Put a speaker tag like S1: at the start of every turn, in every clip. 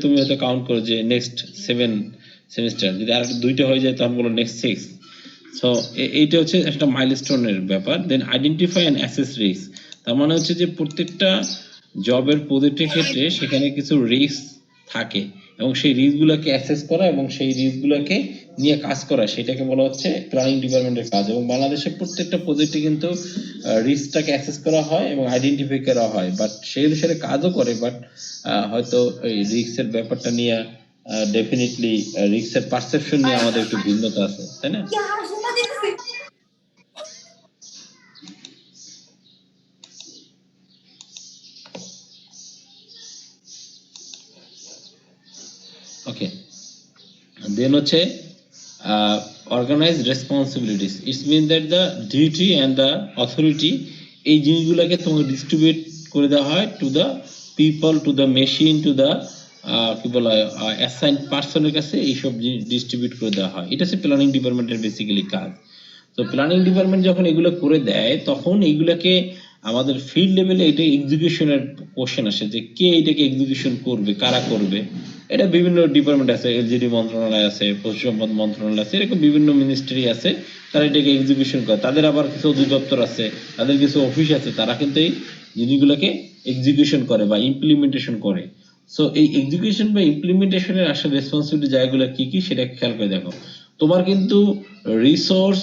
S1: তুমি হয়তো কাউন্ট করো যে নেক্সট 7 সেমিস্টার, যদি আর দুইটা হয়ে যায় তখন বলো নেক্সট 6। সো এইটা হচ্ছে একটা মাইলস্টোনের ব্যাপার। Then identify and assess risk, তার মানে হচ্ছে যে প্রত্যেকটা জবের প্রজেক্টের ক্ষেত্রে সেখানে কিছু রিস্ক থাকে এবং সেই রিস্কগুলোকে অ্যাসেস করা এবং সেই রিস্কগুলোকে নিয়ে কাজ করা, সেটাকে বলা হচ্ছে প্ল্যানিং ডিপার্টমেন্টের কাজ। এবং বাংলাদেশের প্রত্যেকটা প্রজেক্টে কিন্তু রিস্কটাকে অ্যাসেস করা হয় এবং আইডেন্টিফাই করা হয়, বাট সেই অনুসারে কাজও করে। বাট হয়তো এই রিস্কের ব্যাপারটা নিয়ে ডেফিনেটলি রিস্কের পারসেপশন নিয়ে আমাদের একটু ভিন্নতা আছে, তাই না? Okay. And then হচ্ছে organize responsibilities. It means that the duty and the authority এই জিনিসগুলোকে তোমাকে ডিস্ট্রিবিউট করে দেওয়া হয় to the people, to the machine, to the কি বলা হয় অ্যাসাইন পার্সনের কাছে এইসব জিনিস ডিস্ট্রিবিউট করে দেওয়া হয়। এটা হচ্ছে প্ল্যানিং ডিপার্টমেন্টের বেসিক্যালি কাজ। তো প্ল্যানিং ডিপার্টমেন্ট যখন এগুলো করে দেয় তখন এইগুলাকে আমাদের ফিল্ড লেভেলে এটা এক্সিকিউশনের কোশ্চেন আসে যে কে এটাকে এক্সিকিউশন করবে, কারা করবে। এটা বিভিন্ন ডিপার্টমেন্ট আছে, এলজিডি মন্ত্রণালয় আছে, পশু সম্পদ মন্ত্রণালয় আছে, এরকম বিভিন্ন মিনিস্ট্রি আছে, তারা এটাকে এক্সিকিউশন করে। তাদের আবার কিছু অধিদপ্তর আছে, তাদের কিছু অফিস আছে, তারা কিন্তু এই জিনিসগুলোকে এক্সিকিউশন করে বা ইমপ্লিমেন্টেশন করে। সো এই এক্সিকিউশন বা ইমপ্লিমেন্টেশনের আসলে রেসপন্সিবিলিটি জায়গাগুলো কি কি সেটা খেয়াল করে দেখো। তোমার কিন্তু রিসোর্স,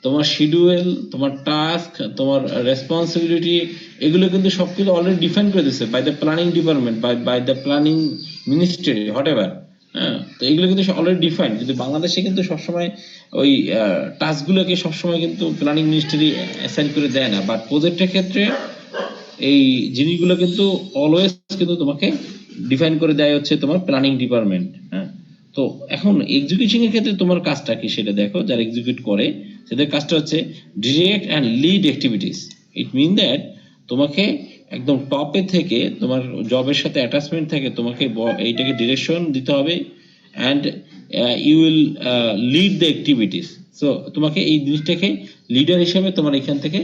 S1: তোমার শিডিউল, তোমার টাস্ক, তোমার রেসপন্সিবিলিটি, এগুলো কিন্তু সবকিছু অলরেডি ডিফাইন করে দিচ্ছে by the planning department, by the planning ministry, whatever. হ্যাঁ, তো এগুলো কিন্তু অলরেডি ডিফাইন। কিন্তু বাংলাদেশে কিন্তু সবসময় ওই টাস্কগুলোকে সবসময় কিন্তু প্ল্যানিং মিনিস্ট্রি অ্যাসাইন করে দেয় না, বাট প্রজেক্টের ক্ষেত্রে এই জিনিসগুলো কিন্তু অলওয়েজ কিন্তু তোমাকে ডিফাইন করে দেয় হচ্ছে তোমার প্ল্যানিং ডিপার্টমেন্ট। হ্যাঁ, তো এখন এক্সিকিউশন এর ক্ষেত্রে তোমার কাজটা কি সেটা দেখো। যারা এক্সিকিউট করে সেদের কাজটা হচ্ছে direct and lead activities. It mean that তোমাকে একদম টপে থেকে তোমার জবের সাথে অ্যাটাচমেন্ট থেকে তোমাকে এইটাকে ডিরেকশন দিতে হবে and you will lead the activities. So তোমাকে এই জিনিসটাকে লিডার হিসেবে তোমার এখান থেকে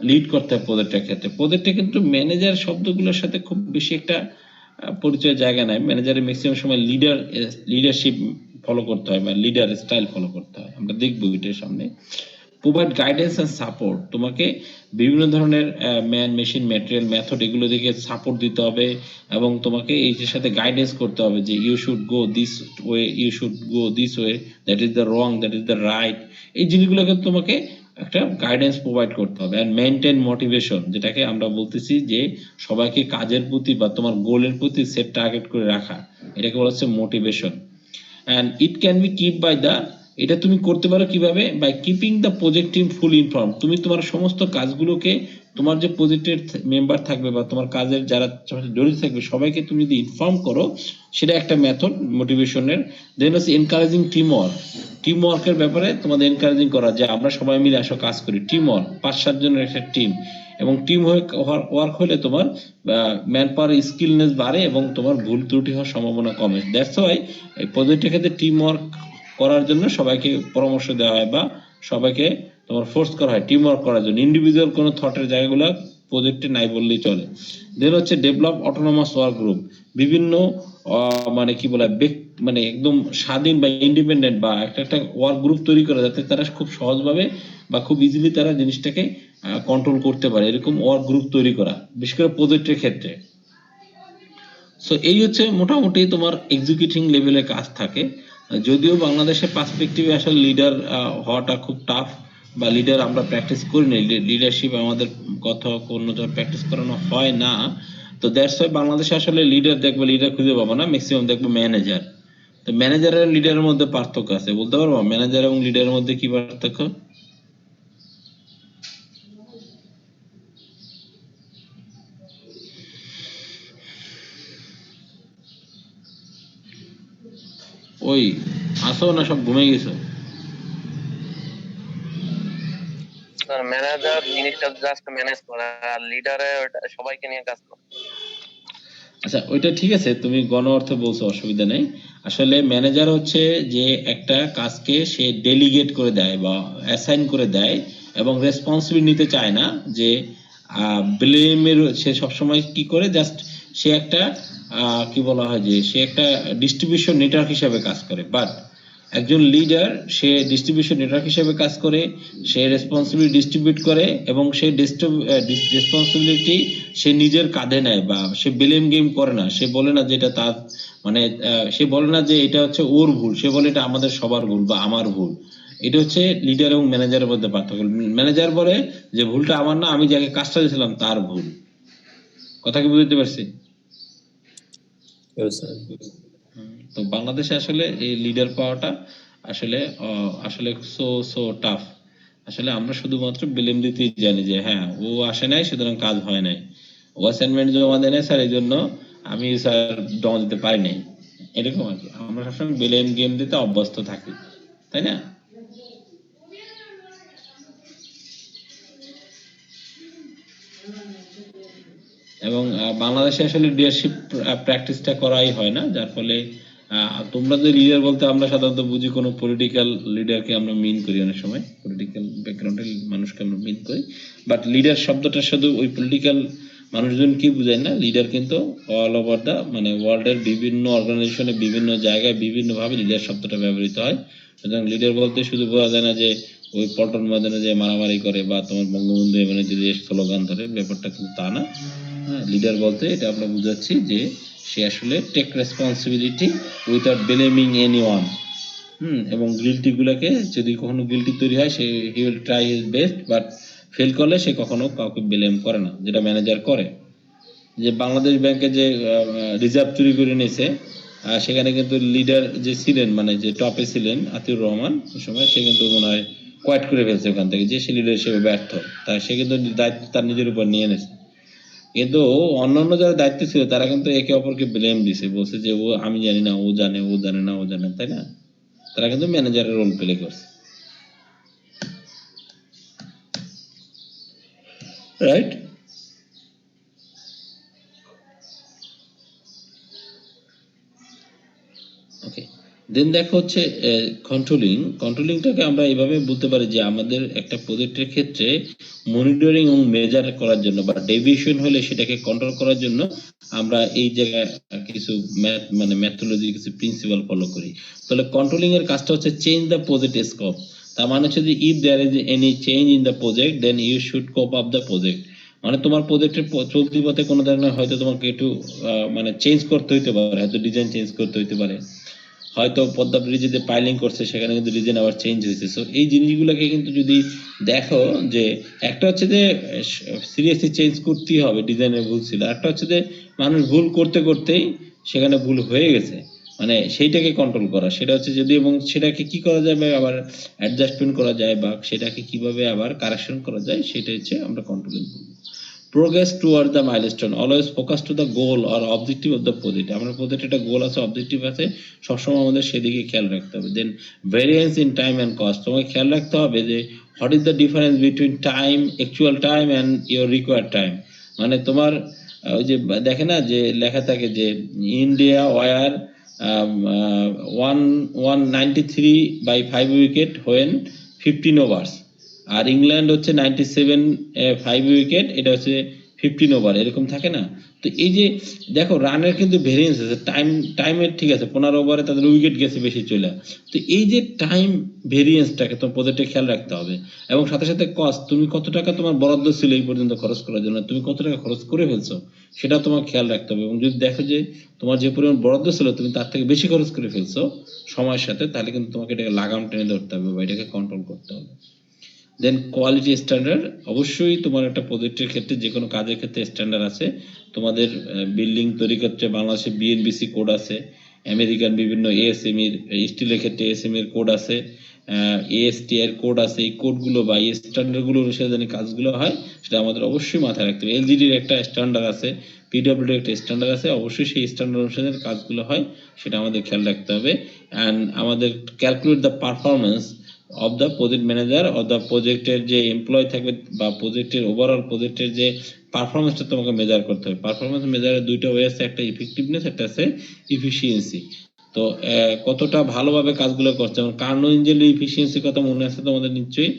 S1: লিড করতে হবে প্রজেক্টের ক্ষেত্রে। প্রজেক্টে কিন্তু ম্যানেজার শব্দগুলোর সাথে খুব বেশি একটা পরিচয়ের জায়গা নাই। ম্যানেজারের ম্যাক্সিমাম সময় লিডারশিপ ফলো করতে হয় বা লিডার স্টাইল ফলো করতে হয়, আমরা দেখবো এটার সামনে। প্রোভাইড গাইডেন্স এন্ড সাপোর্ট, তোমাকে বিভিন্ন ধরনের ম্যান, মেশিন, ম্যাটেরিয়াল, মেথড এগুলো দিকে সাপোর্ট দিতে হবে এবং তোমাকে এইটার সাথে গাইডেন্স করতে হবে যে you should go this way, you should go this way, that is the wrong, that is the right. এই জিনিসগুলোকে তোমাকে একটা গাইডেন্স প্রোভাইড করতে হবে। অ্যান্ড মেইনটেইন মোটিভেশন, যেটাকে আমরা বলতেছি যে সবাইকে কাজের প্রতি বা তোমার গোলের প্রতি সেট টার্গেট করে রাখা, এটাকে বলা হচ্ছে motivation. And it can be keep by the, এটা তুমি করতে পারো কিভাবে, by keeping the project team full inform. তুমি তোমার সমস্ত কাজগুলোকে তোমার যে প্রজেক্টের মেম্বার থাকবে বা তোমার কাজের যারা জড়িত থাকবে সবাইকে তুমি যদি ইনফর্ম করো, সেটা একটা মেথড মোটিভেশনের। দেন হচ্ছে এনকারেজিং টিম ওয়ার্ক। টিম ওয়ার্কের ব্যাপারে তোমাদের এনকারেজিং করা, যে আমরা সবাই মিলে আসো কাজ করি, টিম ওয়ার্ক, 5-7 জনের একটা টিম। এবং টিম ওয়ার্ক হলে তোমার ম্যান পাওয়ার স্কিলনেস বাড়ে এবং তোমার ভুল ত্রুটি হওয়ার সম্ভাবনা কমে। দ্যাটস ওয়াই এই প্রজেক্টের ক্ষেত্রে টিম ওয়ার্ক করার জন্য সবাইকে পরামর্শ দেওয়া হয় বা সবাইকে তোমার ফোর্স করা হয় টিম ওয়ার্ক করার জন্য। ইন্ডিভিজুয়াল কোনো থটের জায়গাগুলো প্রজেক্টে নাই বললেই চলে। দেন হচ্ছে ডেভেলপ অটোনমাস ওয়ার্ক গ্রুপ। বিভিন্ন মানে কি বলে মানে একদম স্বাধীন বা ইন্ডিপেন্ডেন্ট বা একটা ওয়ার্ক গ্রুপ তৈরি করা, যাতে তারা খুব সহজভাবে বা খুব ইজিলি তারা জিনিসটাকে কন্ট্রোল করতে পারে, এরকম ওয়ার্ক গ্রুপ তৈরি করা, বিশেষ করে প্রজেক্টের ক্ষেত্রে। সো এই হচ্ছে মোটামুটি তোমার এক্সিকিউটিং লেভেলের কাজ থাকে। যদিও বাংলাদেশের পার্সপেক্টিভে আসলে লিডার হওয়াটা খুব টাফ, বা লিডার আমরা প্র্যাকটিস করি না, লিডারশিপ আমাদের কোথাও কোনো প্র্যাকটিস করানো হয় না। তো দ্যাটস ওয়াই বাংলাদেশে আসলে লিডার দেখবে, লিডার খুঁজে পাবো না, ম্যাক্সিমাম দেখবো ম্যানেজার। তো ম্যানেজার আর লিডারের মধ্যে পার্থক্য আছে, বলতে পারবো ম্যানেজার এবং লিডারের মধ্যে কি পার্থক্য? ওই আসো না, সব ঘুমিয়ে গেছো?
S2: স্যার ম্যানেজার জিনিসটা জাস্ট ম্যানেজ করা, আর লিডারে সবাইকে নিয়ে কাজ করে।
S1: আচ্ছা, ওইটা ঠিক আছে, তুমি গণ অর্থে বলছো, অসুবিধা নেই। আসলে ম্যানেজার হচ্ছে যে একটা কাজকে সে ডেলিগেট করে দেয় বা অ্যাসাইন করে দেয় এবং রেসপন্সিবিলিটি নিতে চায় না, যে ব্লেমের সে সবসময় কি করে জাস্ট সে একটা কি বলা হয় যে সে একটা ডিস্ট্রিবিউশন নেটওয়ার্ক হিসাবে কাজ করে। বাট একজন লিডার সে ডিস্ট্রিবিউশন নেটওয়ার্ক হিসেবে কাজ করে, সে রেসপন্সিবিলিটি ডিস্ট্রিবিউট করে এবং সেই রেসপন্সিবিলিটি সে নিজের কাঁধে নেয়, বা সে ব্লেম গেম করে না। সে বলে না যে এটা তার মানে সে বলে না যে এটা হচ্ছে ওর ভুল, সে বলে এটা আমাদের সবার ভুল বা আমার ভুল। এটা হচ্ছে লিডার এবং ম্যানেজারের মধ্যে পার্থক্য। ম্যানেজার বলে যে ভুলটা আমার না, আমি যাকে কাজটা দিয়েছিলাম তার ভুল। কথা কি বুঝতে পারছি? তো বাংলাদেশে আসলে এই লিডার পাওয়াটা আসলে আসলে সো সো টাফ। আসলে আমরা শুধুমাত্র ব্লেম দিতেই জানি যে হ্যাঁ ও আসে নাই সুতরাং কাজ হয় নাই, ও অ্যাসাইনমেন্ট জমা দেয় নাই স্যার এই জন্য আমি স্যার জমা দিতে পারি নাই, এরকম আর কি। আমরা সবসময় ব্লেম গেম দিতে অভ্যস্ত থাকি, তাই না? এবং বাংলাদেশে আসলে লিডারশিপ প্র্যাকটিসটা করাই হয় না, যার ফলে তোমরা যে লিডার বলতে আমরা সাধারণত বুঝি কোনো পলিটিক্যাল লিডারকে আমরা মিন করি, অনেক সময় পলিটিক্যাল ব্যাকগ্রাউন্ডের মানুষকে আমরা মিন করি। বাট লিডার শব্দটা শুধু ওই পলিটিক্যাল মানুষজনকেই বোঝায় না, লিডার কিন্তু অল ওভার দা মানে ওয়ার্ল্ডের বিভিন্ন অর্গানাইজেশনে বিভিন্ন জায়গায় বিভিন্নভাবে লিডার শব্দটা ব্যবহৃত হয়। সুতরাং লিডার বলতে শুধু বোঝা যায় না যে ওই পল্টন ময়দানে যে মারামারি করে বা তোমার বঙ্গবন্ধু এমনি যে স্লোগান ধরে, ব্যাপারটা কিন্তু তা না। হ্যাঁ, লিডার বলতে এটা আমরা বুঝাচ্ছি যে সে আসলে take responsibility without blaming anyone. এবং গিল্টি গুলাকে যদি কখনো গিল্টি তৈরি হয় সে he will try his best, but fail করলে সে কখনো কাউকে ব্লেম করে না, যেটা ম্যানেজার করে। যে বাংলাদেশ ব্যাংকে যে রিজার্ভ চুরি করে নিয়েছে, সেখানে কিন্তু লিডার যে ছিলেন মানে যে টপে ছিলেন আতিউর রহমান, ওই সময় সে কিন্তু মনে হয় কোয়াইট করে ফেলছে ওখান থেকে, যে সে লিডার হিসেবে ব্যর্থ, তাই সে কিন্তু দায়িত্ব তার নিজের উপর নিয়ে নিয়েছে। কিন্তু অন্যান্য যারা দায়িত্ব ছিল তারা কিন্তু একে অপরকে ব্লেম দিছে, বলছে যে ও আমি জানি না, ও জানে, ও জানে না, ও জানে, তাই না? তারা কিন্তু ম্যানেজারের রোল প্লে করছে, রাইট? ওকে, দেন দেখো হচ্ছে কন্ট্রোলিংটাকে আমরা এইভাবে বলতে পারি যে আমাদের একটা প্রজেক্টের ক্ষেত্রে মনিটরিং এবং মেজার করার জন্য বা ডেভিয়েশন হলে সেটাকে কন্ট্রোল করার জন্য আমরা এই জায়গায় কিছু মানে ম্যাথোলজি, কিছু প্রিন্সিপাল ফলো করি। তাহলে কন্ট্রোলিং এর কাজটা হচ্ছে চেঞ্জ দ্য প্রজেক্ট স্কোপ। তার মানে হচ্ছে যে if there is any change in the project then you should cope up the project. মানে তোমার প্রজেক্টের চলতি পথে কোনো ধরনের হয়তো তোমাকে একটু মানে চেঞ্জ করতে হইতে পারে, হয়তো ডিজাইন চেঞ্জ করতে হইতে পারে, হয়তো পদ্মা ব্রিজে যে পাইলিং করছে সেখানে কিন্তু ডিজাইন আবার চেঞ্জ হয়েছে। সো এই জিনিসগুলোকে কিন্তু যদি দেখো যে একটা হচ্ছে যে সিরিয়াসলি চেঞ্জ করতেই হবে, ডিজাইনের ভুল ছিল, একটা হচ্ছে যে মানুষ ভুল করতে করতেই সেখানে ভুল হয়ে গেছে, মানে সেইটাকে কন্ট্রোল করা, সেটা হচ্ছে যদি এবং সেটাকে কি করা যাবে আবার অ্যাডজাস্টমেন্ট করা যায় বা সেটাকে কিভাবে আবার কারেকশন করা যায়, সেটা হচ্ছে আমরা কন্ট্রোলিং করবো। Progress toward the milestone, always focus to the goal or objective of the project। আমরা প্রজেক্টে একটা গোল আছে, অবজেক্টিভ আছে, সবসময় আমাদের সেদিকে খেয়াল রাখতে হবে। Then variance in time and cost, তোমাকে খেয়াল রাখতে হবে যে what is the difference between time, actual time and your required time. মানে তোমার ওই যে দেখে না যে লেখা থাকে যে India were 193 by 5 wicket when 15 overs, আর ইংল্যান্ড হচ্ছে 97 5 উইকেট, এটা হচ্ছে 15 ওভার, এরকম থাকে না? তো এই যে দেখো রানের কিন্তু ভেরিয়েন্স আছে, টাইমের ঠিক আছে 15 ওভারে তাদের উইকেট গেছে বেশি চলে। তো এই যে টাইম ভেরিয়েন্সটাকে তোমার প্রজেক্টে খেয়াল রাখতে হবে, এবং সাথে সাথে কস্ট, তুমি কত টাকা তোমার বরাদ্দ ছিল এই পর্যন্ত খরচ করার জন্য, তুমি কত টাকা খরচ করে ফেলছো সেটা তোমার খেয়াল রাখতে হবে। এবং যদি দেখো যে তোমার যে পরিমাণ বরাদ্দ ছিল তুমি তার থেকে বেশি খরচ করে ফেলছো সময়ের সাথে, তাহলে কিন্তু তোমাকে এটাকে লাগাম টেনে ধরতে হবে বা এটাকে কন্ট্রোল করতে হবে। দেন কোয়ালিটি স্ট্যান্ডার্ড, অবশ্যই তোমার একটা প্রজেক্টের ক্ষেত্রে যে কোনো কাজের ক্ষেত্রে স্ট্যান্ডার্ড আছে। তোমাদের বিল্ডিং তৈরি ক্ষেত্রে বাংলাদেশে বিএনবিসি কোড আছে, আমেরিকান বিভিন্ন এএসএমইর স্টিলের ক্ষেত্রে এএসএমইর কোড আছে, এএসটি এর কোড আছে। এই কোডগুলো বা এই স্ট্যান্ডার্ডগুলো অনুসারে জানি কাজগুলো হয় সেটা আমাদের অবশ্যই মাথায় রাখতে হবে। এলজিডির একটা স্ট্যান্ডার্ড আছে, পিডব্লিউডির একটা স্ট্যান্ডার্ড আছে, অবশ্যই সেই স্ট্যান্ডার্ড অনুসারে কাজগুলো হয় সেটা আমাদের খেয়াল রাখতে হবে। অ্যান্ড আমাদের calculate the performance of the project manager of the প্রজেক্টের যে এমপ্লয় থাকবে বা প্রজেক্টের ওভারঅল প্রজেক্টের যে পারফরমেন্সটা তোমাকে মেজার করতে হবে। পারফরমেন্স মেজারের দুইটা ওয়ে আছে, একটা ইফেক্টিভনেস, একটা আছে ইফিসিয়েন্সি। তো কতটা ভালোভাবে কাজগুলো করছে। যেমন কার্নো ইঞ্জিনের এফিসিয়েন্সির কথা মনে আছে তোমাদের নিশ্চয়ই।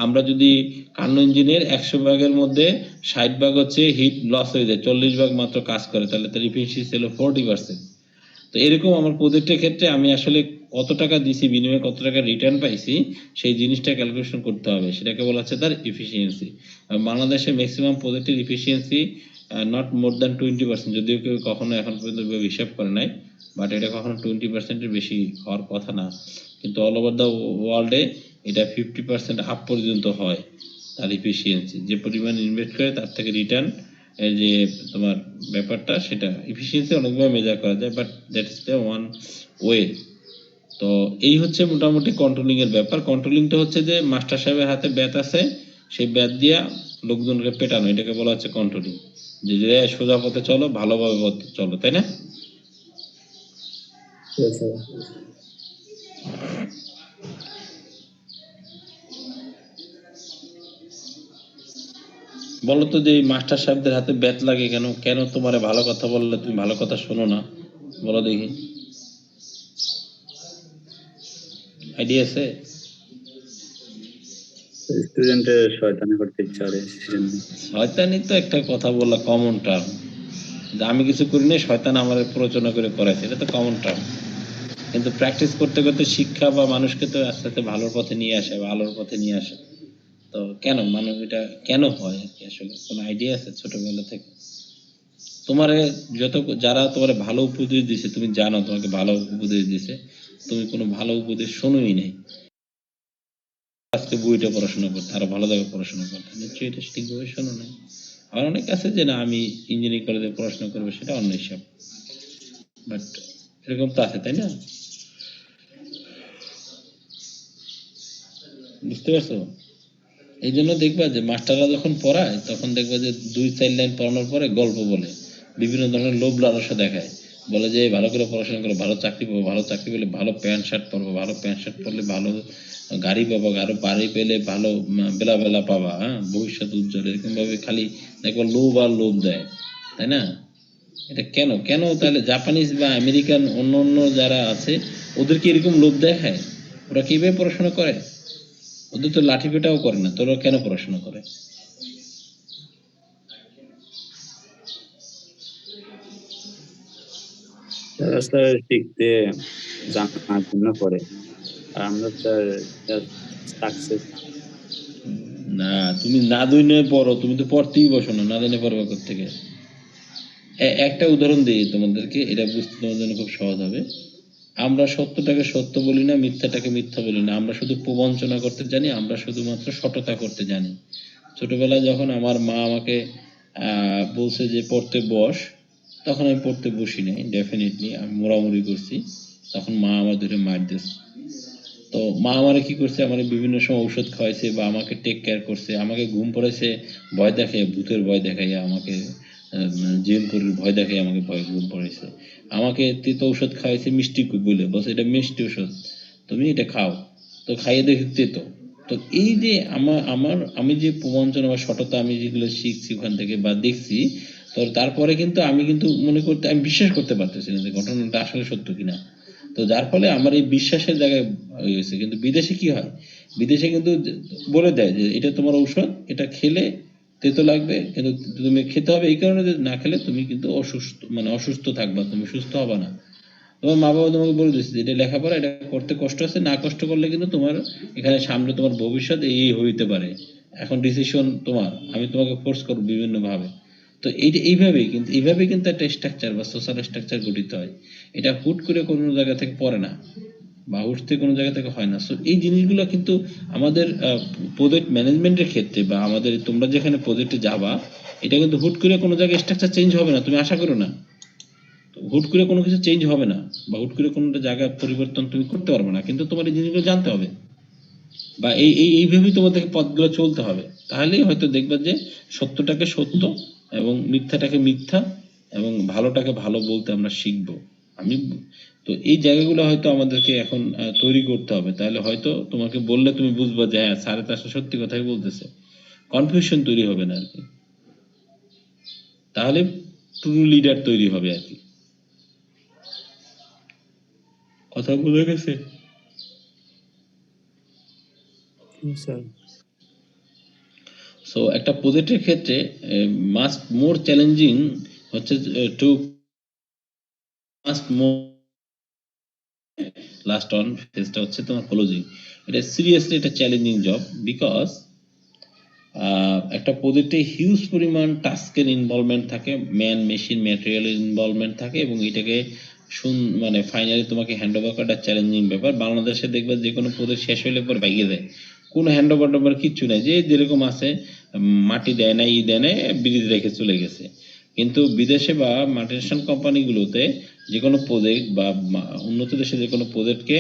S1: আমরা যদি কার্নো ইঞ্জিনের 100 ভাগের মধ্যে 60 ভাগ হচ্ছে হিট লস হয়ে যায়, 40 ভাগ মাত্র কাজ করে, তাহলে তার এফিসিয়েন্সি হলো 40%। তো এরকম আমার প্রজেক্টের ক্ষেত্রে আমি আসলে কত টাকা দিছি বিনিময়ে কত টাকা রিটার্ন পাইছি সেই জিনিসটা ক্যালকুলেশন করতে হবে, সেটাকে বলা হচ্ছে তার এফিসিয়েন্সি। বাংলাদেশে ম্যাক্সিমাম প্রজেক্টের এফিসিয়েন্সি নট মোর দ্যান 20%, যদিও কেউ কখনো এখন পর্যন্ত হিসাব করে নাই, বাট এটা কখনো 20%-এর বেশি হওয়ার কথা না। কিন্তু অল ওভার দ্য ওয়ার্ল্ডে এটা 50% আপ পর্যন্ত হয় তার এফিসিয়েন্সি। যে পরিমাণ ইনভেস্ট করে তার থেকে রিটার্ন এই যে তোমার ব্যাপারটা, সেটা এফিসিয়েন্সি অনেকভাবে মেজার করা যায়, but that's the one way. তো এই হচ্ছে মোটামুটি কন্ট্রোলিং এর ব্যাপার। কন্ট্রোলিংটা হচ্ছে যে মাস্টার সাহেবের হাতে ব্যাট আছে, সেই ব্যাট দিয়া লোকজনকে পেটানো, এটাকে বলা হচ্ছে কন্ট্রোলিং। যে সোজা পথে চলো, ভালোভাবে পথে চলো, তাই না?
S3: Yes, sir.
S1: বলো তো যে এই মাস্টার সাহেবদের হাতে ব্যাট লাগে কেন? কেন তোমারে ভালো কথা বললে তুমি ভালো কথা শোনো না? বলো দেখি, আইডিয়া আছে?
S3: স্টুডেন্টের শয়তানি করতে ইচ্ছা করে সেজন্য।
S1: শয়তানি তো একটা কথা বললা, কমন টার্ম। আমি কিছু করি না, শয়তান আমার প্ররোচনা করে করাইছে, এটা তো কমন টার্ম। কিন্তু প্র্যাকটিস করতে করতে শিক্ষা বা মানুষকে তো আস্তে আস্তে ভালোর পথে নিয়ে আসে, ভালোর পথে নিয়ে আসে। তো কেন মানুষ এটা কেন হয় আর কি? আসলে কোনো আইডিয়া আছে ছোটবেলা থেকে? তোমারে যত যারা তোমারে ভালো উপদেশ দিছে তুমি জানো তোমাকে ভালো উপদেশ দিছে, তুমি কোনো ভালো উপদেশ শোনোই নাই, আজকে বইটা পড়াশোনা করতে আরো ভালোভাবে পড়াশোনা করতে, নিশ্চয়ই এটা ঠিকভাবে শোনো নাই। আর অনেক আছে যে না আমি ইঞ্জিনিয়ারিং কলেজে পড়াশোনা করবো, সেটা অন্য হিসাব, বাট এরকম তো আছে, তাই না? বুঝতে পারছো? এই জন্য দেখবা যে মাস্টাররা যখন পড়ায় তখন দেখবা যে 2-4 লাইন পড়ানোর পরে গল্প বলে, বিভিন্ন ধরনের লোভ লালসা দেখায়, বলে যে ভালো করে পড়াশোনা করে ভালো চাকরি পাবো, ভালো চাকরি পেলে ভালো প্যান্ট শার্ট পরবো, ভালো প্যান্ট শার্ট পরলে ভালো গাড়ি পাবো, আরো বাড়ি পেলে ভালো বেলা বেলা পাবা, হ্যাঁ ভবিষ্যৎ উজ্জ্বল, এরকম ভাবে খালি দেখবা লোভ আর লোভ দেয়, তাই না? এটা কেন কেন তাহলে জাপানিজ বা আমেরিকান অন্য অন্য যারা আছে ওদেরকে এরকম লোভ দেখায়? ওরা কিভাবে পড়াশোনা করে? ওদের তো লাঠি পেটাও করে না, তোরা কেন পড়াশোনা করে?
S3: তারা স্যার শিখতে জানার জন্য করে, আর আমরা স্যার সাকসেস।
S1: না, তুমি না দইনে পড়ো, তুমি তো পড়তেই বসো না, না দইনে পড়বা কোত্থেকে? একটা উদাহরণ দিই তোমাদেরকে, এটা বুঝতে তোমাদের জন্য খুব সহজ হবে। আমরা সত্যটাকে সত্য বলি না, মিথ্যাটাকে মিথ্যা বলি না, আমরা শুধু প্রবঞ্চনা করতে জানি, আমরা শুধুমাত্র সততা করতে জানি। ছোটবেলায় যখন আমার মা আমাকে বলছে যে পড়তে বস, তখন আমি পড়তে বসি নাই, ডেফিনেটলি আমি মোড়ামুড়ি করছি, তখন মা আমার ধরে মার দিয়েছে। তো মা আমারে কি করছে, আমার বিভিন্ন সময় ঔষধ খাওয়াইছে বা আমাকে টেক কেয়ার করছে, আমাকে ঘুম পড়াইছে ভয় দেখাইয়া, ভূতের ভয় দেখাইয়া আমাকে, জেল পরির ভয় দেখাইয়া আমাকে ভয় ঘুম পড়াইছে, আমাকে তিতো ঔষধ খাওয়াইছে মিষ্টি বলে, বলছে এটা মিষ্টি ঔষধ, তুমি এটা খাও, তো খাইয়ে দেখি তেতো। তো এই যে আমি যে প্রবঞ্চনা বা সততা আমি যেগুলো শিখছি ওখান থেকে বা দেখছি, তো তারপরে কিন্তু আমি কিন্তু মনে করতে আমি বিশ্বাস করতে পারতেছি না যে ঘটনাটা আসলে সত্য কিনা। তো যার ফলে আমার এই বিশ্বাসের জায়গায় হয়েছে। কিন্তু বিদেশে কি হয়, বিদেশে কিন্তু বলে দেয় যে এটা তোমার ঔষধ, এটা খেলে তেতো লাগবে, কিন্তু তুমি খেতে হবে এই কারণে যে না খেলে তুমি কিন্তু অসুস্থ, মানে অসুস্থ থাকবা, তুমি সুস্থ হবে না। তোমার মা বাবা তোমাকে বলে দিচ্ছে যে এটা লেখাপড়া, এটা করতে কষ্ট আছে, না কষ্ট করলে কিন্তু তোমার এখানে সামনে তোমার ভবিষ্যৎ এই হইতে পারে, এখন ডিসিশন তোমার, আমি তোমাকে ফোর্স করবো বিভিন্ন ভাবে। তো এইভাবেই কিন্তু একটা স্ট্রাকচার বা সোশ্যাল স্ট্রাকচার গঠিত হয়। এটা হুট করে কোনো জায়গা থেকে পড়ে না বা উঠতে কোনো জায়গা থেকে হয় না। সো এই জিনিসগুলো কিন্তু আমাদের প্রজেক্ট ম্যানেজমেন্টের ক্ষেত্রে বা আমাদের তোমরা যেখানে প্রজেক্টে যাবা, এটা কিন্তু হুট করে কোনো জায়গায় স্ট্রাকচার চেঞ্জ হবে না, তুমি আশা করো না। হুট করে কোনো কিছু চেঞ্জ হবে না বা হুট করে কোনো জায়গায় পরিবর্তন তুমি করতে পারবে না, কিন্তু তোমার এই জিনিসগুলো জানতে হবে বা এইভাবেই তোমাদেরকে পথগুলো চলতে হবে। তাহলেই হয়তো দেখবা যে সত্যটাকে সত্য এবং মিথ্যাটাকে মিথ্যা এবং ভালোটাকে ভালো বলতে আমরা শিখবো। আমি তো এই জায়গাগুলো হয়তো আমাদেরকে এখন তৈরি করতে হবে, তাহলে হয়তো তোমাকে বললে তুমি বুঝবা যে হ্যাঁ স্যারে তো আসলে সত্যি কথাই বলতেছে, কনফিউশন তৈরি হবে না আর কি। তাহলে ট্রু লিডার তৈরি হবে আর কি। কথা বোঝা গেছে?
S3: স্যার
S1: সো একটা প্রজেক্টের ক্ষেত্রে মাস্ট মোর চ্যালেঞ্জিং হচ্ছে to must more last on ফেজটা হচ্ছে তোমার ক্লোজিং। এটা সিরিয়াসলি একটা চ্যালেঞ্জিং জব বিকজ একটা প্রজেক্টে হিউজ পরিমাণ টাস্কের ইনভলভমেন্ট থাকে, ম্যান মেশিন ম্যাটেরিয়ালের ইনভলভমেন্ট থাকে এবং এটাকে মানে ফাইনালি তোমাকে হ্যান্ড ওভার করাটা চ্যালেঞ্জিং ব্যাপার। বাংলাদেশে দেখবে যে কোনো প্রজেক্ট শেষ হইলে পর ভাগিয়ে দেয়, কোনো হ্যান্ড ওভার টোভার কিচ্ছু নাই, যে যেরকম আছে মাটি দেয় না দেয় না ব্রিজ রেখে চলে গেছে। কিন্তু বিদেশে বা মাল্টিনেশনাল কোম্পানিগুলোতে যে কোনো প্রজেক্ট বা উন্নত দেশে যে কোনো প্রজেক্টকে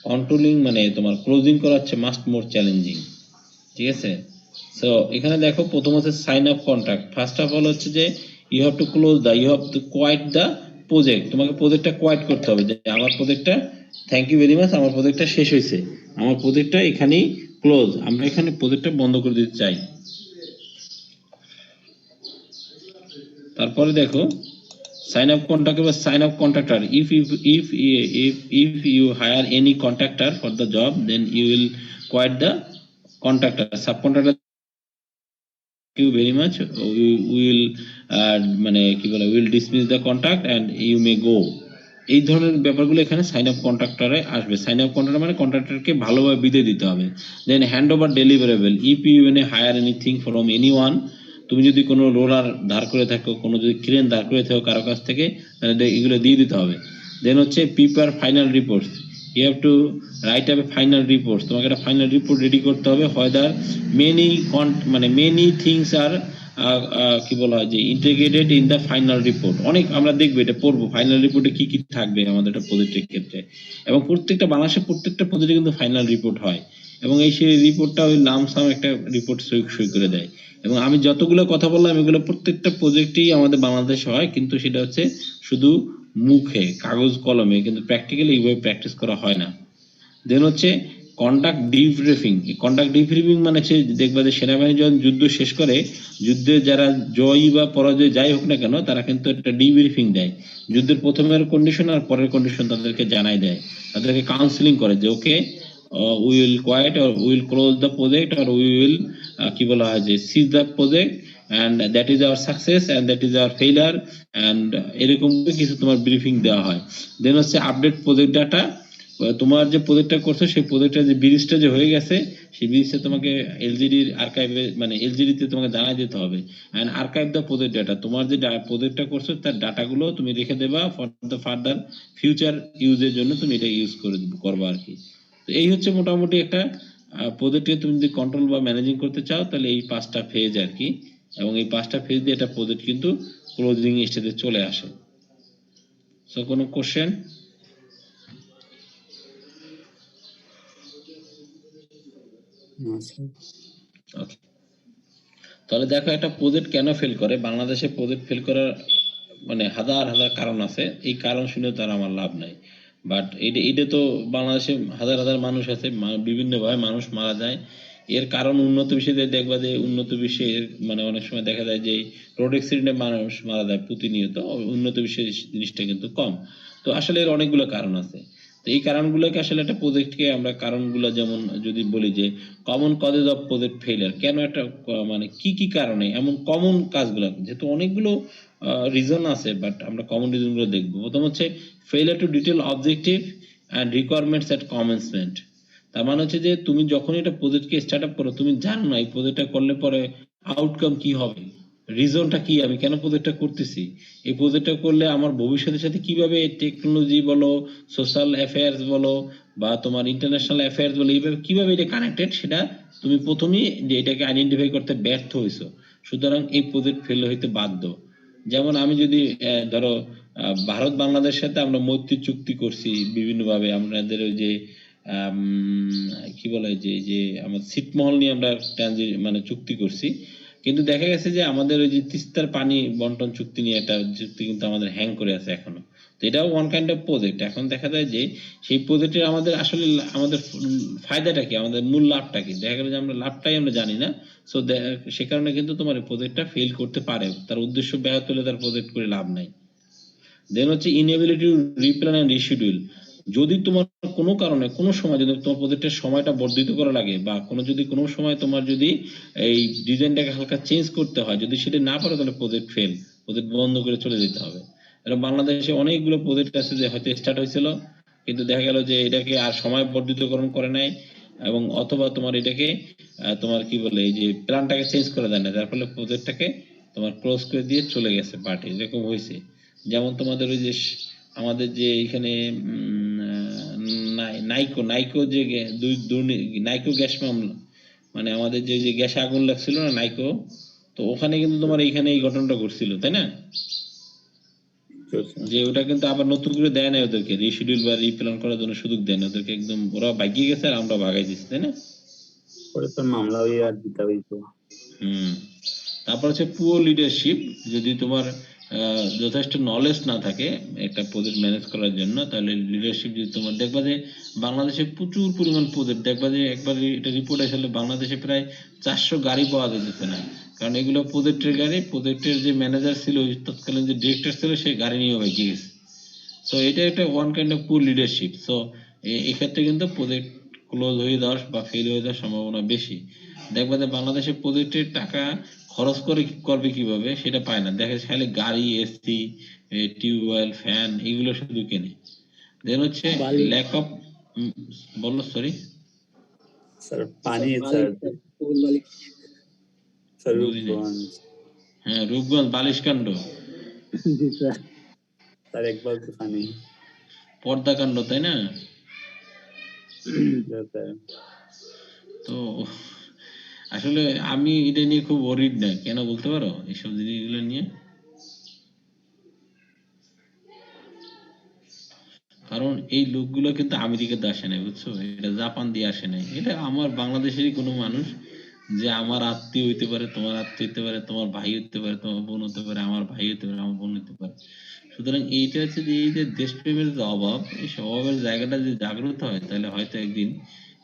S1: কন্ট্রোলিং মানে তোমার ক্লোজিং করা হচ্ছে মাস্ট মোর চ্যালেঞ্জিং। ঠিক আছে? সো এখানে দেখো প্রথম হচ্ছে sign up contract. First of all হচ্ছে যে you have to close the you have to quit the project. তোমাকে প্রজেক্টটা কোয়াইট করতে হবে যে আমার প্রজেক্টটা, থ্যাংক ইউ ভেরি মাচ, আমার প্রজেক্টটা শেষ হয়েছে, আমার প্রজেক্টটা এখানেই ক্লোজ, আমরা এখানে প্রজেক্টটা বন্ধ করে দিতে চাই। তারপরে দেখো sign up contractor বা sign up contractor, if you hire any contractor for the job then you will quit the contractor. Subcontractor thank you very much, we will মানে কি বলে will dismiss the contract and you may go। এই ধরনের ব্যাপারগুলো এখানে sign up কন্ট্রাক্টরে আসবে। Sign up contractor মানে কন্ট্রাক্টরকে ভালোভাবে বিদায় দিতে হবে। Then hand over deliverable, if you hire anything from anyone, তুমি যদি কোনো রোলার ধার করে থাকো, কোনো যদি ক্রেন ধার করে থাকো কারো কাছ থেকে, তাহলে এগুলো দিয়ে দিতে হবে। দেন হচ্ছে prepare final reports, you have to write up a final report, তোমাকে একটা ফাইনাল রিপোর্ট রেডি করতে হবে। হয়দার মেনি মানে মেনি থিংস আর কি বলা হয় যে integrated in the final report. অনেক আমরা দেখবো, এটা পড়বো ফাইনাল রিপোর্টে কি কি থাকবে আমাদের একটা প্রজেক্টের ক্ষেত্রে। এবং প্রত্যেকটা বাংলাদেশের প্রত্যেকটা প্রজেক্টে কিন্তু ফাইনাল রিপোর্ট হয় এবং এই সেই রিপোর্টটা ওই লামসাম একটা রিপোর্ট সই করে দেয়। এবং আমি যতগুলো কথা বললাম এগুলো প্রত্যেকটা প্রজেক্টেই আমাদের বাংলাদেশে হয়, কিন্তু সেটা হচ্ছে শুধু মুখে কাগজ কলমে, কিন্তু প্র্যাকটিক্যালি এইভাবে প্র্যাকটিস করা হয় না। দেন হচ্ছে কন্ডাক্ট ডিব্রিফিং। কন্ডাক্ট ডিব্রিফিং মানে হচ্ছে দেখবা যে সেনাবাহিনী যখন যুদ্ধ শেষ করে, যুদ্ধে যারা জয়ী বা পরাজয় যাই হোক না কেন, তারা কিন্তু একটা ডিব্রিফিং দেয়। যুদ্ধের প্রথমের কন্ডিশন আর পরের কন্ডিশন তাদেরকে জানাই দেয়, তাদেরকে কাউন্সিলিং করে যে ওকে we will quiet or we will close the project or we will কি বলা হয় যে seize the project and that is our success and that is our failure and এরকম কিছু তোমার ব্রিফিং দেওয়া হয়। দেন হচ্ছে আপডেট প্রজেক্ট ডাটা, তোমার যে প্রজেক্টটা করছো সেই প্রজেক্টটা যে ব্রিজটা যে হয়ে গেছে সেই ব্রিজটা তোমাকে এলজিডির আর্কাইভে মানে এলজিডিতে তোমাকে জানাই দিতে হবে। And archive the project data, তোমার যে প্রজেক্টটা করছো তার ডাটাগুলো তুমি রেখে দেবা ফর দ্য ফার্দার ফিউচার ইউজের জন্য, তুমি এটা ইউজ করবা আর কি। তো এই হচ্ছে মোটামুটি একটা প্রজেক্টকে তুমি যদি কন্ট্রোল বা ম্যানেজিং করতে চাও তাহলে এই 5টা ফেজ আর কি, এবং এই 5টা ফেজ দিয়ে একটা প্রজেক্ট কিন্তু ক্লোজিং স্টেজে চলে আসে। সো কোনো কোশ্চেন? ওকে, তাহলে দেখো একটা প্রজেক্ট কেন ফেল করে। বাংলাদেশে প্রজেক্ট ফেল করার মানে হাজার হাজার কারণ আছে, এই কারণ শুনে তার আমার লাভ নাই। বাট এটা তো বাংলাদেশে হাজার হাজার মানুষ আছে, বিভিন্নভাবে মানুষ মারা যায়। এর কারণ উন্নত বিশ্বে দেখবা যে উন্নত বিশ্বে মানে অনেক সময় দেখা যায় যে রোড অ্যাক্সিডেন্টে মানুষ মারা যায় প্রতিনিয়ত, উন্নত বিশ্বে জিনিসটা কিন্তু কম। তো আসলে এর অনেকগুলো কারণ আছে। তো এই কারণগুলোকে আসলে একটা প্রজেক্টকে আমরা কারণগুলো যেমন যদি বলি যে common causes of project failure, কেন একটা মানে কি কি কারণে এমন কমন কাজগুলো, যেহেতু অনেকগুলো রিজন আছে বাট আমরা কমন রিজনগুলো দেখবো। প্রথম হচ্ছে failure two detail objective and requirements at commencement. তার মানে হচ্ছে যে তুমি যখন এটা প্রজেক্টকে স্টার্ট আপ করো তুমি জানো না এই প্রজেক্টটা করলে পরে আউটকাম কি হবে, রিজনটা কি, আমি কেন প্রজেক্টটা করতেছি, এই প্রজেক্টটা করলে আমার ভবিষ্যতের সাথে কিভাবে টেকনোলজি বলো, সোশ্যাল অ্যাফেয়ার্স বলো বা তোমার ইন্টারন্যাশনাল অ্যাফেয়ার্স বলো, এইভাবে কিভাবে এটা কানেক্টেড সেটা তুমি প্রথমেই যে এটাকে আইডেন্টিফাই করতে ব্যর্থ হয়েছো, সুতরাং এই প্রজেক্ট ফেল হইতে বাধ্য। যেমন আমি যদি ধরো ভারত বাংলাদেশের সাথে আমরা মৈত্রী চুক্তি করছি বিভিন্নভাবে, আমাদের ওই যে কি বলে যে আমার ছিটমহল নিয়ে আমরা মানে চুক্তি করছি, কিন্তু দেখা গেছে যে আমাদের ওই যে তিস্তার পানি বন্টন চুক্তি নিয়ে একটা চুক্তি কিন্তু আমাদের হ্যাং করে আছে এখনো। তো এটাও ওয়ান কাইন্ড অফ প্রজেক্ট। এখন দেখা যায় যে সেই প্রজেক্টের আমাদের আসলে আমাদের ফায়দাটা কি, আমাদের মূল লাভটা কি, দেখা গেল যে আমরা লাভটাই আমরা জানি না। সো সে কারণে কিন্তু তোমার প্রজেক্টটা ফেল করতে পারে, তার উদ্দেশ্য ব্যাহত হলে তার প্রজেক্ট করে লাভ নাই। দেন হচ্ছে ইনএবিলিটি টু রিপ্ল্যান এন্ড রিশিডিউল, যদি তোমার কোনো কারণে কোনো সময় যদি তোমার প্রজেক্টের সময়টা বর্ধিত করা লাগে বা কোনো সময় তোমার যদি এই ডিজাইনটাকে হালকা চেঞ্জ করতে হয়, যদি সেটা না পারো তাহলে প্রজেক্ট ফেল, প্রজেক্ট বন্ধ করে চলে যেতে হবে। এরকম বাংলাদেশে অনেকগুলো প্রজেক্ট আছে যে হয়তো স্টার্ট হয়েছিল কিন্তু দেখা গেল যে এটাকে আর সময় বর্ধিতকরণ করে নাই, এবং অথবা তোমার এটাকে তোমার কি বলে এই যে প্ল্যানটাকে চেঞ্জ করে দেয় না, যার ফলে প্রজেক্টটাকে তোমার ক্লোজ করে দিয়ে চলে গেছে পার্টি, এরকম হয়েছে। যেমন তোমাদের ওই যে আমাদের যে এখানে নাইকো নাইকো যে নাইকো গ্যাস মামলা, মানে আমাদের যে গ্যাসে আগুন লাগছিল না নাইকো, তো ওখানে কিন্তু তোমার এইখানে এই ঘটনাটা ঘটছিল তাই না,
S3: আচ্ছা
S1: যে ওটা কিন্তু আবার নতুন করে দেয় না ওদেরকে রিশিডিউল বা রিপ্ল্যান করার জন্য সুযোগ দেয় না ওদেরকে, একদম ওরা ভাগিয়ে গেছে আর আমরা ভাগাই দিচ্ছি তাই না।
S3: পরে তো মামলা হয়ে আর দিতে হইতো।
S1: হুম। তারপর হচ্ছে পুয়ার লিডারশিপ, যদি তোমার যথেষ্ট নলেজ না থাকে একটা প্রজেক্ট ম্যানেজ করার জন্য, তাহলে লিডারশিপ যদি তোমার দেখবা যে বাংলাদেশে প্রচুর পরিমাণ প্রজেক্ট দেখবা যে একবার এটা রিপোর্ট আসলে বাংলাদেশে প্রায় 400 গাড়ি পাওয়া যেতেছে না, কারণ এগুলো প্রজেক্টের গাড়ি, প্রজেক্টের যে ম্যানেজার ছিল তৎকালীন যে ডিরেক্টর ছিল সে গাড়ি নিয়ে বেঁকে গেছে। সো এটা একটা ওয়ান কাইন্ড অফ পুর লিডারশিপ। সো এক্ষেত্রে কিন্তু প্রজেক্ট ক্লোজ হয়ে যাওয়ার বা ফেল হয়ে যাওয়ার সম্ভাবনা বেশি। দেখবা যে বাংলাদেশে প্রজেক্টের টাকা খরচ করবে কিভাবে সেটা পায় না, দেখে খালি গাড়ি, এসি, টিউবওয়েল, ফ্যান এগুলো শুধু কেনে। দেন হচ্ছে
S3: বালি
S1: ল্যাক অফ, বললো সরি
S3: স্যার, পানি স্যার, স্যার
S1: বুঝি নাই।
S3: রূপগঞ্জ।
S1: হ্যাঁ রূপগঞ্জ বালিশকাণ্ড,
S3: জি স্যার। স্যার একবার তো পানি।
S1: পর্দাকাণ্ড তাই না।
S3: স্যার
S1: তো আসলে আমি এটা নিয়ে খুব ওরিড না, কেন বলতে পারো এইসব জিনিসগুলো নিয়ে? কারণ এই লোকগুলো কিন্তু আমেরিকাতে আসে নাই বুঝছো, এটা জাপান দিয়ে আসে নাই, এটা আমার বাংলাদেশেরই কোনো মানুষ, যে আমার আত্মীয় হইতে পারে, তোমার আত্মীয় হইতে পারে, তোমার ভাই হইতে পারে, তোমার বোন হতে পারে, আমার ভাই হইতে পারে, আমার বোন হইতে পারে। সুতরাং এইটা হচ্ছে যে এই যে দেশপ্রেমের যে অভাব, এই অভাবের জায়গাটা যদি জাগ্রত হয় তাহলে হয়তো একদিন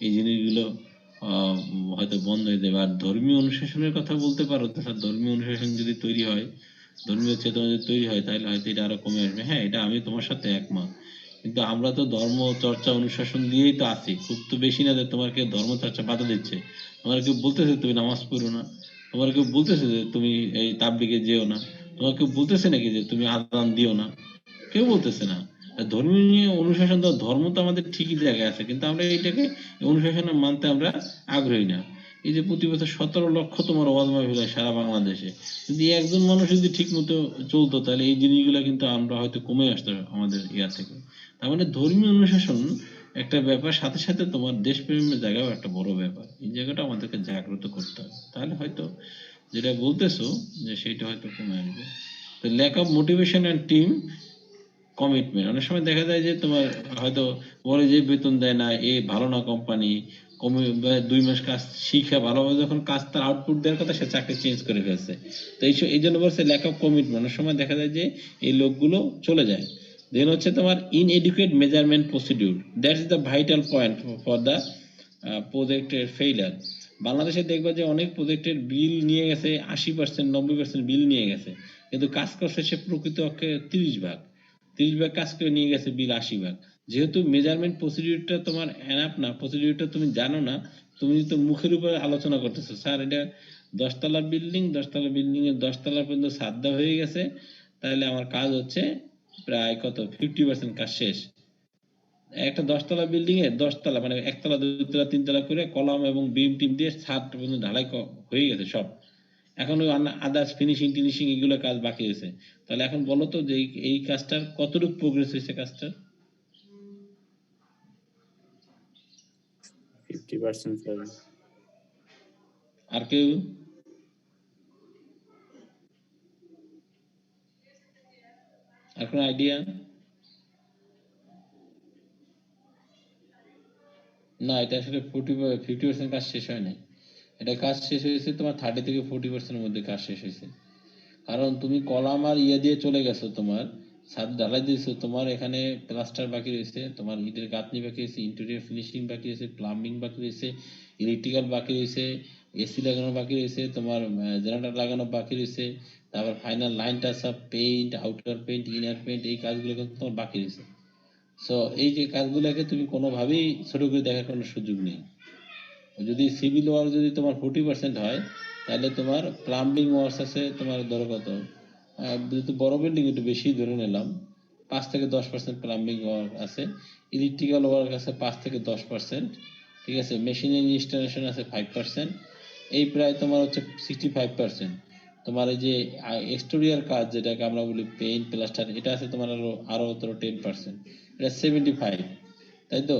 S1: এই জিনিসগুলো হয়তো বন্ধ হয়ে যাবে। আর ধর্মীয় অনুশাসনের কথা বলতে পারো, তো স্যার ধর্মীয় অনুশাসন যদি তৈরি হয়, ধর্মীয় চেতনা যদি তৈরি হয় তাহলে হয়তো এটা আরো কমে আসবে। হ্যাঁ, এটা আমি তোমার সাথে একমত, কিন্তু আমরা তো ধর্ম চর্চা অনুশাসন দিয়েই তো আছি, খুব তো বেশি না যে তোমার কেউ ধর্ম চর্চা বাধা দিচ্ছে। তোমার কেউ বলতেছে তুমি নামাজ পড়ো না, তোমার কেউ বলতেছে যে তুমি এই তাবলিগে যেও না, তোমার কেউ বলতেছে নাকি যে তুমি আজান দিও না, কেউ বলতেছে না। আর ধর্মীয় অনুশাসন তো, ধর্ম তো আমাদের ঠিকই জায়গায় আছে, কিন্তু আমরা এইটাকে অনুশাসন মানতে আমরা আগ্রহী না। এই যে প্রতি বছর 17 লক্ষ তোমার ওয়াজ মাহফিল হয় সারা বাংলাদেশে, যদি একজন মানুষ যদি ঠিক মতো চলতো তাহলে এই জিনিসগুলো কিন্তু আমরা হয়তো কমে আসতো আমাদের ইয়া থেকে। তার মানে ধর্মীয় অনুশাসন একটা ব্যাপার, সাথে সাথে তোমার দেশপ্রেমের জায়গাও একটা বড় ব্যাপার, এই জায়গাটা আমাদেরকে জাগ্রত করতে হবে, তাহলে হয়তো যেটা বলতেছো যে সেটা হয়তো কমে আসবে। তো lack of motivation and team commitment, অনেক সময় দেখা যায় যে তোমার হয়তো বলে যে বেতন দেয় না, এ ভালো না কোম্পানি, কমে 2 মাস কাজ শিখে ভালোভাবে যখন কাজ তার আউটপুট দেওয়ার কথা সে চাকরি চেঞ্জ করে ফেলছে। তো এই জন্য বলছে ল্যাক অফ কমিটমেন্ট, অনেক সময় দেখা যায় যে এই লোকগুলো চলে যায়। দেন হচ্ছে তোমার inadequate measurement procedure, that is the vital point for the প্রজেক্টের ফেইলার। বাংলাদেশে দেখবা যে অনেক প্রজেক্টের বিল নিয়ে গেছে 80%, 90% বিল নিয়ে গেছে, কিন্তু কাজ করছে সে প্রকৃত অক্ষে 30 ভাগ, 30 ভাগ কাজ করে নিয়ে গেছে বিল 80 ভাগ। যেহেতু মেজারমেন্ট প্রসিডিউরটা তোমার এনাফ না, প্রসিডিউরটা তুমি জানো না, তুমি তো মুখের উপর আলোচনা করতেছো স্যার এটা 10 তলা বিল্ডিং, 10 তলা বিল্ডিং এর 10 তলা পর্যন্ত সাদ্দা হয়ে গেছে, তাহলে আমার কাজ হচ্ছে প্রায় কত 50% কাজ শেষ। একটা 10 তলা বিল্ডিং এ 10 তলা মানে 1 তলা 2 তলা 3 তলা করে কলাম এবং বিম টিম দিয়ে ছাদ পর্যন্ত ঢালাই হয়ে গেছে সব। এখন ওই আদার্স ফিনিশিং টিনিশিং এগুলো কাজ বাকি আছে। তাহলে এখন বলো তো যে এই কাজটার কতটুকু প্রোগ্রেস হয়েছে কাজটার?
S3: 50% স্যার।
S1: আর কেউ? আর কোনো আইডিয়া? না, এটা আসলে 50% কাজ শেষ হয় নাই। এটা কাজ শেষ হয়েছে তোমার 30 থেকে 40% এর মধ্যে কাজ শেষ হয়েছে। কারণ তুমি কলাম আর ইয়ে দিয়ে চলে গেছো, তোমার ছাদ ঢালাই দিয়েছো, তোমার এখানে প্লাস্টার বাকি রয়েছে, তোমার ইটের গাঁথনি বাকি রয়েছে, ইন্টেরিয়র ফিনিশিং বাকি রয়েছে, প্লাম্বিং বাকি রয়েছে, ইলেকট্রিক্যাল বাকি রয়েছে, এসি লাগানো বাকি রয়েছে, তোমার জেনারেটর লাগানো বাকি রয়েছে, তারপর final line touch up, paint, outer paint, inner paint, এই কাজগুলো কিন্তু তোমার বাকি রয়েছে। সো এই যে কাজগুলোকে তুমি কোনোভাবেই ছোট করে দেখার কোনো সুযোগ নেই। যদি সিভিল ওয়ার্ক যদি তোমার 40% হয়, তাহলে তোমার প্লাম্বিং ওয়ার্কস আছে তোমার ধরো কত, যেহেতু বড় বিল্ডিং একটু বেশি ধরে নিলাম, 5 থেকে 10% প্লাম্বিং ওয়ার্ক আছে, ইলেকট্রিক্যাল ওয়ার্ক আছে 5 থেকে 10%, ঠিক আছে, মেশিন ইনস্টলেশন আছে 5%, এই প্রায় তোমার হচ্ছে 65%। তোমার এই যে এক্সটেরিয়র কাজ যেটাকে আমরা বলি পেইন্ট প্লাস্টার, এটা আছে তোমার আরো ধরো 10%, এটা 75, তাই তো।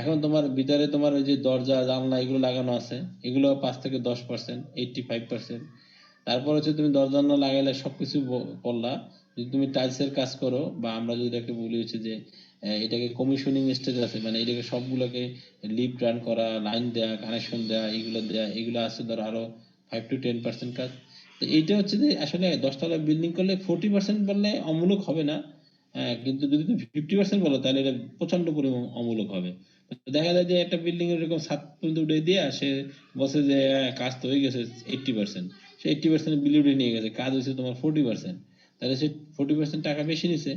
S1: এখন তোমার ভিতরে তোমার ওই যে দরজা জানলা এগুলো লাগানো আছে, এগুলো 5 থেকে 10%, 85%। তারপর হচ্ছে তুমি দরজা জানলা লাগাইলে সবকিছু করলা, যদি তুমি টাইলসের কাজ করো, বা আমরা যদি এটাকে বলি হচ্ছে যে এটাকে কমিশনিং স্টেজ আছে, মানে এটাকে সবগুলোকে লিফট রান করা, লাইন দেয়া, কানেকশন দেয়া, এগুলো দেয়া, এগুলো আছে ধরো আরো 5 to 10% কাজ। তো এইটা হচ্ছে যে আসলে 10 তলা বিল্ডিং করলে 40% বললে অমূলক হবে না, কিন্তু যদি তুমি 50% বলো তাহলে এটা প্রচন্ড পরিমাণ অমূলক হবে। তো দেখা যায় যে একটা বিল্ডিং এরকম ছাদ পর্যন্ত উঠে দিয়ে সে বসে যে কাজ তো হয়ে গেছে 80%, সে 80% বিল উঠে নিয়ে গেছে, কাজ হয়েছে তোমার 40%, তাহলে সে 40% টাকা বেশি নিছে,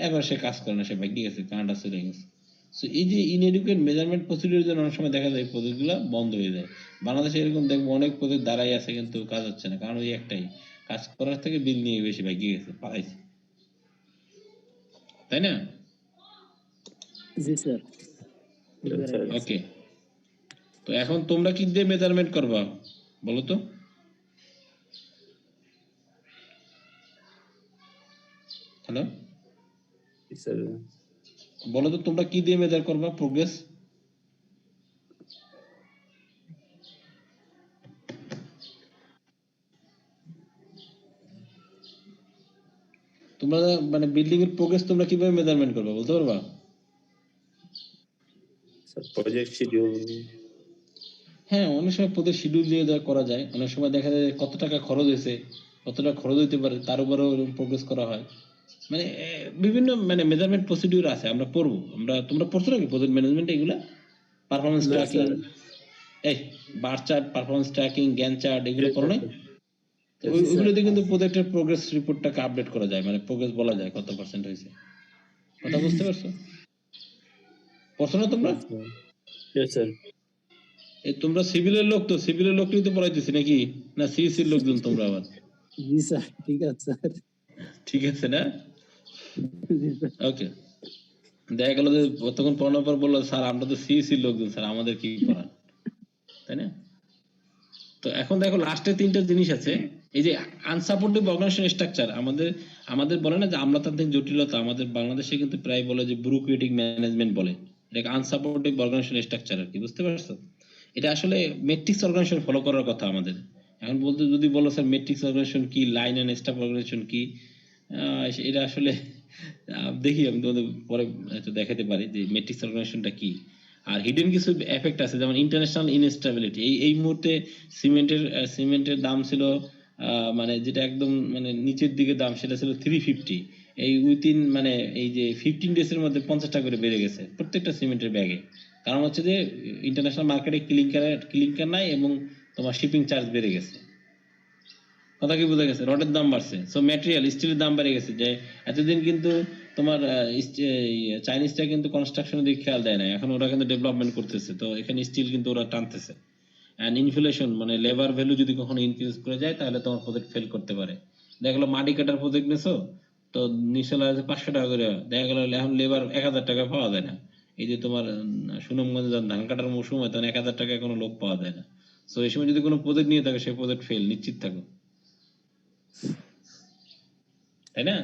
S1: এবার সে কাজ করে না, সে ভাগিয়ে গেছে, কানাডা চলে গেছে। সো এই যে ইনএডুকেট মেজারমেন্ট প্রসিডিউর জন্য অনেক সময় দেখা যায় প্রজেক্ট গুলা বন্ধ হয়ে যায়। বাংলাদেশে এরকম দেখবো অনেক প্রজেক্ট দাঁড়াই আছে কিন্তু কাজ হচ্ছে না, কারণ ওই একটাই, কাজ করার থেকে বিল নিয়ে বেশি ভাগিয়ে গেছে, পালাইছে, তাই না?
S3: জি স্যার।
S4: স্যার
S1: ওকে, তো এখন তোমরা কি দিয়ে মেজারমেন্ট করবা বলো তো? হ্যালো,
S4: স্যার
S1: বলো তো তোমরা কি দিয়ে মেজার করবা প্রোগ্রেস? তোমরা মানে বিল্ডিং এর প্রোগ্রেস তোমরা কিভাবে মেজারমেন্ট করবা বলতে পারবা?
S4: Sir project schedule.
S1: হ্যাঁ, অনেক সময় প্রজেক্ট শিডিউল দিয়ে দেওয়া করা যায়, অনেক সময় দেখা যায় কত টাকা খরচ হয়েছে, কতটা খরচ হইতে পারে তার উপরেও প্রোগ্রেস করা হয়। মানে বিভিন্ন মানে মেজারমেন্ট প্রসিডিউর আছে, আমরা পড়বো, আমরা তোমরা পড়ছো নাকি প্রজেক্ট ম্যানেজমেন্ট এগুলা, পারফরমেন্স
S3: না
S1: ট্র্যাকিং,
S3: স্যার।
S1: এই bar chart, performance tracking, Gantt chart, এগুলো পড়ো নাই? তো
S3: জি স্যার।
S1: ওইগুলোতে কিন্তু প্রজেক্টের প্রোগ্রেস রিপোর্টটাকে আপডেট করা যায়, মানে প্রোগ্রেস বলা যায় কত পার্সেন্ট হয়েছে। কথা বুঝতে পারছো? পড়ছো না তোমরা?
S4: Yes sir.
S1: এই তোমরা সিভিলের লোক, তো সিভিলের লোকই তো পড়াইতেছি নাকি, না সিইসির লোকজন তোমরা আবার?
S3: জি স্যার, ঠিক আছে স্যার।
S1: ঠিক আছে না?
S3: জি স্যার।
S1: ওকে, দেখা গেল যে তখন পড়ানোর পর বললো স্যার আমরা তো সিইসির লোকজন, স্যার আমাদের কি পড়ান, তাই না? তো এখন দেখো লাস্টে 3টা জিনিস আছে, এই যে আনসাপোর্টিভ অর্গানাইজেশন স্ট্রাকচার, আমাদের আমাদের বলে না যে আমলাতান্ত্রিক জটিলতা, আমাদের বাংলাদেশে কিন্তু প্রায় বলে যে ব্যুরোক্রেটিক ম্যানেজমেন্ট বলে, এটাকে আনসাপোর্টিভ অর্গানাইজেশন স্ট্রাকচার আর কি, বুঝতে পারছো? এটা আসলে মেট্রিক্স অর্গানাইজেশন ফলো করার কথা আমাদের। এখন বলতে যদি বলো স্যার মেট্রিক্স অর্গানাইজেশন কি, লাইন এন্ড স্টাফ অর্গানাইজেশন কি, এটা আসলে দেখি আমি তোমাদের পরে হয়তো দেখাতে পারি যে মেট্রিক্স অর্গানাইজেশনটা কি। আর হিডেন কিছু এফেক্ট আছে, যেমন ইন্টারন্যাশনাল ইনস্টেবিলিটি, এই মুহূর্তে সিমেন্টের দাম ছিল মানে যেটা একদম মানে নিচের দিকে দাম, সেটা ছিল 350, এই উইথিন মানে এই যে 15 ডেজ এর মধ্যে 50 টাকা করে বেড়ে গেছে প্রত্যেকটা সিমেন্টের ব্যাগে। কারণ হচ্ছে যে ইন্টারন্যাশনাল মার্কেটে ক্লিংকার নাই এবং তোমার শিপিং চার্জ বেড়ে গেছে। কথা কি বোঝা গেছে? রডের দাম বাড়ছে, সো ম্যাটেরিয়াল স্টিলের দাম বেড়ে গেছে। যে এতদিন কিন্তু তোমার চাইনিজটা কিন্তু কনস্ট্রাকশনের দিকে খেয়াল দেয় না, এখন ওরা কিন্তু ডেভেলপমেন্ট করতেছে, তো এখানে স্টিল কিন্তু ওরা টানতেছে। এন্ড ইনফ্লেশন মানে লেবার ভ্যালু যদি কখনো ইনক্রিজ করে যায় তাহলে তোমার প্রজেক্ট ফেল করতে পারে। দেখা গেলো মাটি কাটার প্রজেক্ট নিছো, তো নিচে লাগে 500 টাকা করে, দেখা গেলো এখন লেবার 1000 টাকা পাওয়া যায় না। এই যে তোমার সুনামগঞ্জে যখন ধান কাটার মৌসুম হয় তখন 1000 টাকায় কোনো লোক পাওয়া যায় না। সো এই সময় যদি কোনো প্রজেক্ট নিয়ে থাকে সেই প্রজেক্ট ফেল নিশ্চিত থাকো, তাই না?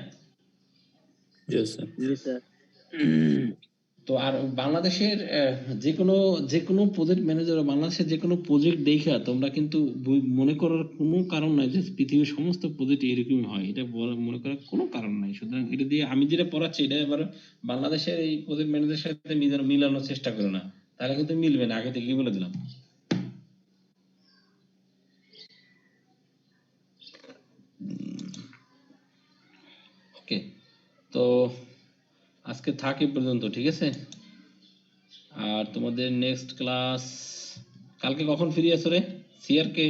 S4: Yes sir.
S3: জি স্যার।
S1: তো আর বাংলাদেশের যে কোনো প্রজেক্ট ম্যানেজার, বাংলাদেশের যে কোনো প্রজেক্ট দেখা তোমরা কিন্তু মনে করার কোনো কারণ নাই যে পৃথিবীর সমস্ত প্রজেক্ট এরকমই হয়, এটা মনে করার কোনো কারণ নাই। সুতরাং এটা দিয়ে আমি যেটা পড়াচ্ছি এটা এবার বাংলাদেশের এই প্রজেক্ট ম্যানেজারের সাথে মিলানোর চেষ্টা করো না, তাহলে কিন্তু মিলবে না, আগে থেকেই বলে দিলাম। ওকে, তো আজকে থাক এই পর্যন্ত, ঠিক আছে? আর তোমাদের নেক্সট ক্লাস কালকে কখন ফ্রি আছো রে সিআর কে?